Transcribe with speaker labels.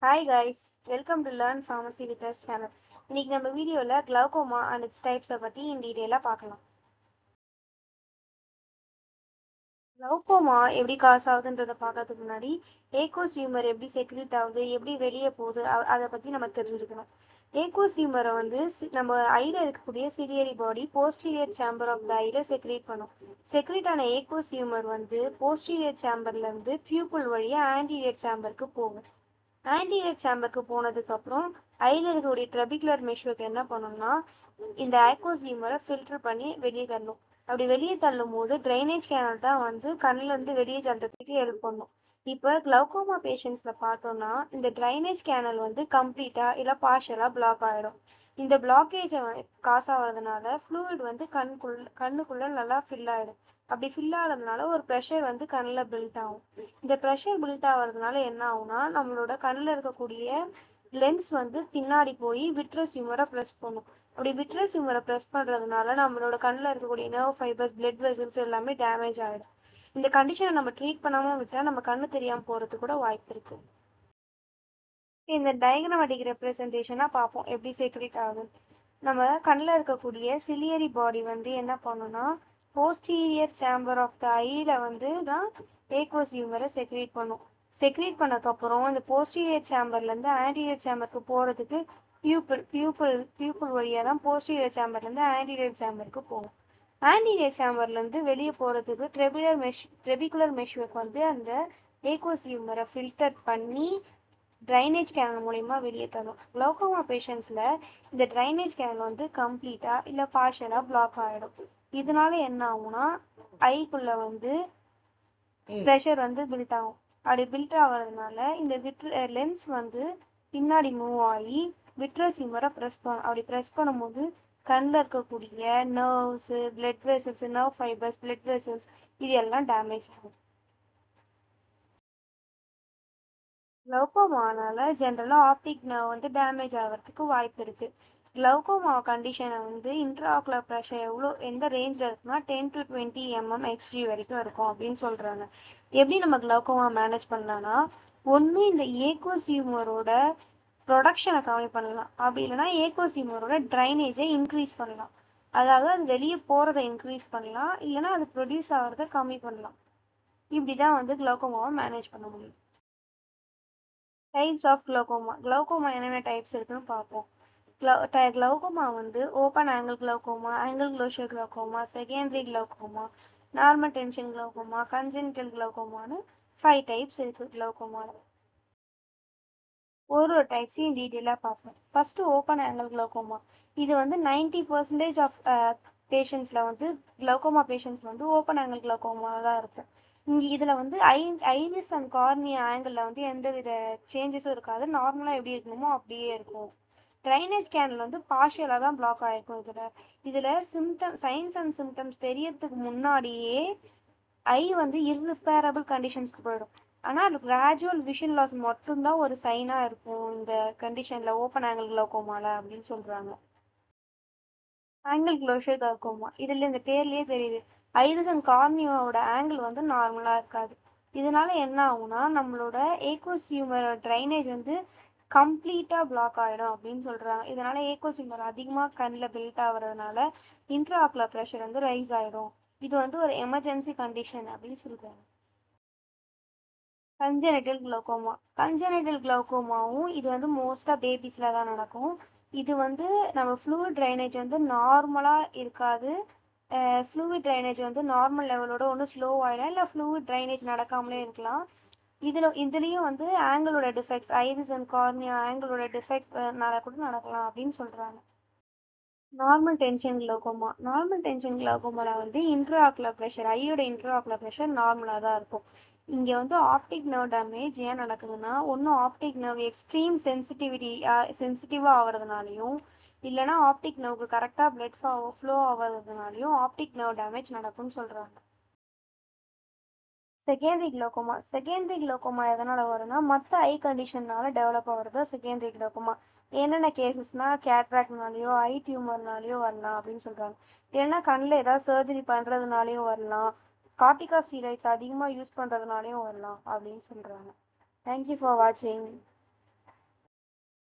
Speaker 1: Hi guys, welcome to Learn Pharmacy with us channel. இன்னைக்கு நம்ம வீடியோல glaucoma and its types பத்தி in detail பார்க்கலாம். glaucoma எப்படி காஸ் ஆகுதுன்றத பார்க்கிறதுக்கு முன்னாடி aqueous humor எப்படி செக்ரீட் ஆகுது, எப்படி வெளியே போகுது அதை பத்தி நம்ம தெரிஞ்சுக்கணும். aqueous humor வந்து நம்ம ஐல இருக்கக்கூடிய ciliary body posterior chamber of the ஐல செக்ரீட் பண்ணும். செக்ரீட் ஆன aqueous humor வந்து posterior chamberல இருந்து pupil வழியா anterior chamberக்கு போகும். ஆன்டீரியர் சேம்பருக்கு போனதுக்கு அப்புறம் ஐல இருக்கக்கூடிய ட்ரெபிகுலர் மெஷ்வர்க் என்ன பண்ணணும்னா இந்த aqueous humor ஃபில்டர் பண்ணி வெளியே தள்ளும். அப்படி வெளியே தள்ளும் போது ட்ரைனேஜ் கேனல் தான் வந்து கண்ணுல இருந்து வெளியே தள்ளுறதுக்கு ஹெல்ப் பண்ணும். இப்ப கிளவுகோமா பேஷண்ட்ஸ்ல பார்த்தோம்னா இந்த ட்ரைனேஜ் கேனல் வந்து கம்ப்ளீட்டா இல்ல பார்ஷியலா பிளாக் ஆயிடும். இந்த பிளாக்கேஜ் காஸ் ஆகுறதுனால ஃப்ளூயிட் வந்து கண்ணுக்குள்ள நல்லா ஃபில் ஆயிடும். அப்படி ஃபில் ஆகிறதுனால ஒரு ப்ரெஷர் வந்து கண்ணில் பில்ட் ஆகும். இந்த ப்ரெஷர் பில்ட் ஆகிறதுனால என்ன ஆகும்னா நம்மளோட கண்ணில் இருக்கக்கூடிய லென்ஸ் வந்து பின்னாடி போய் விட்ரஸ் ஹியூமரை ப்ரெஸ் பண்ணும். அப்படி விட்ரஸ் ஹியூமரை ப்ரெஸ் பண்ணுறதுனால நம்மளோட கண்ணில் இருக்கக்கூடிய நர்வ் ஃபைபர்ஸ், பிளட் வெசல்ஸ் எல்லாமே டேமேஜ் ஆகிடும். இந்த கண்டிஷனை நம்ம ட்ரீட் பண்ணாமல் விட்டால் நம்ம கண்ணு தெரியாமல் போகிறதுக்கு கூட வாய்ப்பு இருக்கு. இந்த டயக்ராமேட்டிக் ரெப்ரசன்டேஷனாக பார்ப்போம் எப்படி செக்ரேட் ஆகுது. நம்ம கண்ணில் இருக்கக்கூடிய சிலியரி பாடி வந்து என்ன பண்ணும்னா போஸ்டீரியர் சேம்பர் ஆஃப் த ஐல வந்து தான் aqueous humor செக்ரேட் பண்ணும். செக்ரேட் பண்ணக்கப்புறம் இந்த போஸ்டீரியர் சேம்பர்லேருந்து ஆன்டீரியர் சேம்பருக்கு போகிறதுக்கு பியூப்பிள் வழியாக தான் போஸ்டீரியர் சேம்பர்லேருந்து ஆன்டீரியர் சேம்பருக்கு போகும். ஆன்டீரியர் சேம்பர்லேருந்து வெளியே போகிறதுக்கு ட்ரெபிகுலர் மெஷ்வர்க் வந்து அந்த aqueous humor ஃபில்டர் பண்ணி ட்ரைனேஜ் கேனல் மூலயமா வெளியே தரும். கிளவுகோமா பேஷண்ட்ஸ்ல இந்த ட்ரைனேஜ் கேனல் வந்து கம்ப்ளீட்டா இல்ல பார்ஷியலா பிளாக் ஆயிடும். இதனால என்ன ஆகும்னா ஐக்குள்ள வந்து ப்ரெஷர் வந்து பில்ட் ஆகும். அப்படி பில்ட் ஆகிறதுனால இந்த லென்ஸ் வந்து பின்னாடி மூவ் ஆகி விட்ரஸ் ஹியூமரை ப்ரெஸ் பண்ணும். அப்படி ப்ரெஸ் பண்ணும்போது கண்ணில் இருக்கக்கூடிய nerves, blood vessels, nerve fibres, blood vessels இது எல்லாம் டேமேஜ் ஆகும். கிளவுகோமானால ஜென்ரலா ஆப்டிக் நர்வ் வந்து டேமேஜ் ஆகிறதுக்கு வாய்ப்பு இருக்கு. கிளவுகோமா கண்டிஷனை வந்து இன்ட்ராஆக்குலர் ப்ரெஷர் எந்த ரேஞ்சில் இருக்குன்னா 10 to 20 mmHg வரைக்கும் இருக்கும் அப்படின்னு சொல்றாங்க. எப்படி நம்ம கிளவுகோமா மேனேஜ் பண்ணலாம்னா ஒன்று இந்த aqueous humorோட ப்ரொடக்ஷனை கம்மி பண்ணலாம், அப்படி இல்லைன்னா aqueous humorோட ட்ரைனேஜை இன்க்ரீஸ் பண்ணலாம். அதாவது அது வெளியே போகிறத இன்க்ரீஸ் பண்ணலாம், இல்லைன்னா அது ப்ரொடியூஸ் ஆகிறத கம்மி பண்ணலாம். இப்படிதான் வந்து கிளவுகோமாவை மேனேஜ் பண்ண முடியும். Types of glaucoma. கிளவுகோமா என்னென்ன டைப்ஸ் இருக்குன்னு பார்ப்போம். கிளவுகோமா வந்து open angle glaucoma, angle closure glaucoma, secondary glaucoma, normal tension glaucoma, congenital கிளவுகோமான்னு 5 டைப்ஸ் இருக்கு கிளவுகோமால. ஒரு டைப்ஸையும் டீட்டெயிலாக பார்ப்போம். First open angle glaucoma. இது வந்து 90% ஆஃப் பேஷண்ட்ஸில் வந்து கிளவுகோமா பேஷண்ட்ஸ் வந்து ஓப்பன் ஆங்கிள் கிளவுகோமா தான் இருக்கும். இதுல வந்து ஐரிஸ் அண்ட் கார்னியா ஆங்கிள் வந்து எந்தவித சேஞ்சஸும் இருக்காது. நார்மலா எப்படி இருக்கணுமோ அப்படியே இருக்கும். ட்ரைனேஜ் கேனல் வந்து பார்ஷியலா தான் பிளாக் ஆயிருக்கும். இதுல சைன்ஸ் அண்ட் சிம்டம்ஸ் தெரியறதுக்கு முன்னாடியே ஐ வந்து இர்ரிப்பேரபிள் கண்டிஷன்ஸ்க்கு போயிடும். ஆனா அது கிராஜுவல் விஷன் லாஸ் மட்டும்தான் ஒரு சைனா இருக்கும் இந்த கண்டிஷன்ல, ஓப்பன் ஆங்கிள் கிளவுகோமால அப்படின்னு சொல்றாங்க. ஆங்கிள் க்ளோஷர் கிளவுகோமா, இதுல இந்த பேர்லயே தெரியுது, ஐரிஸ் அண்ட் கார்னியாவோட ஆங்கிள் வந்து நார்மலா இருக்காது. இதனால என்ன ஆகும்னா நம்மளோட aqueous humor ட்ரைனேஜ் வந்து கம்ப்ளீட்டா பிளாக் ஆயிடும் அப்படின்னு சொல்றாங்க. இதனால aqueous humor அதிகமா கண்ணில் பில்ட் ஆகுறதுனால இன்ட்ராஆக்குலர் ப்ரெஷர் வந்து ரைஸ் ஆயிடும். இது வந்து ஒரு எமர்ஜென்சி கண்டிஷன் அப்படின்னு சொல்றாங்க. Congenital glaucoma. கன்ஜெனிட்டல் கிளவுகோமாவும் இது வந்து மோஸ்டா பேபிஸ்ல தான் நடக்கும். இது வந்து நம்ம ஃப்ளூயிட் ட்ரைனேஜ் வந்து நார்மலா இருக்காது. ஃப்ளூயிட் ட்ரைனேஜ் வந்து நார்மல் லெவலோட ஒன்று ஸ்லோ ஆயிடும், இல்லை ஃப்ளூயிட் ட்ரைனேஜ் நடக்காமலே இருக்கலாம். இதுலயும் வந்து ஆங்கிளோட டிஃபெக்ட்ஸ், ஐரிஸ் அண்ட் கார்னியா ஆங்கிளோட டிஃபெக்ட்னால கூட நடக்கலாம் அப்படின்னு சொல்றாங்க. Normal tension glaucoma. Normal tension கிளவுகோமால வந்து இன்ட்ராஆக்குலர் ப்ரெஷர், ஐயோட இன்ட்ராஆக்குலர் ப்ரெஷர் நார்மலா தான் இருக்கும். இங்க வந்து ஆப்டிக் நர்வ் டேமேஜ் ஏன் நடக்குதுன்னா ஒன்னும் ஆப்டிக் நர்வ் எக்ஸ்ட்ரீம் சென்சிட்டிவா ஆகுறதுனாலையும், இல்லைன்னா ஆப்டிக் நர்வுக்கு கரெக்டா பிளட் ஃப்ளோ ஆகுறதுனாலையும் ஆப்டிக் நர்வ் டேமேஜ் நடக்கும்னு சொல்றாங்க. Secondary glaucoma. செகண்டரி கிளவுகோமா எதனால வரும்னா மற்ற ஐ கண்டிஷன்னால டெவலப் ஆகுறது செகண்டரி கிளவுகோமா. என்னென்ன கேசஸ்னா கேட்ராக்ட்னாலயோ ஐ டியூமர்னாலயோ வரலாம் அப்படின்னு சொல்றாங்க. இல்லைன்னா கண்ணில் ஏதாவது சர்ஜரி பண்றதுனாலயும் வரலாம், கார்டிகாஸ்டீராய்ட்ஸ் அதிகமாக யூஸ் பண்ணுறதுனாலையும் வரலாம் அப்படின்னு சொல்கிறாங்க. தேங்க்யூ ஃபார் வாட்சிங்.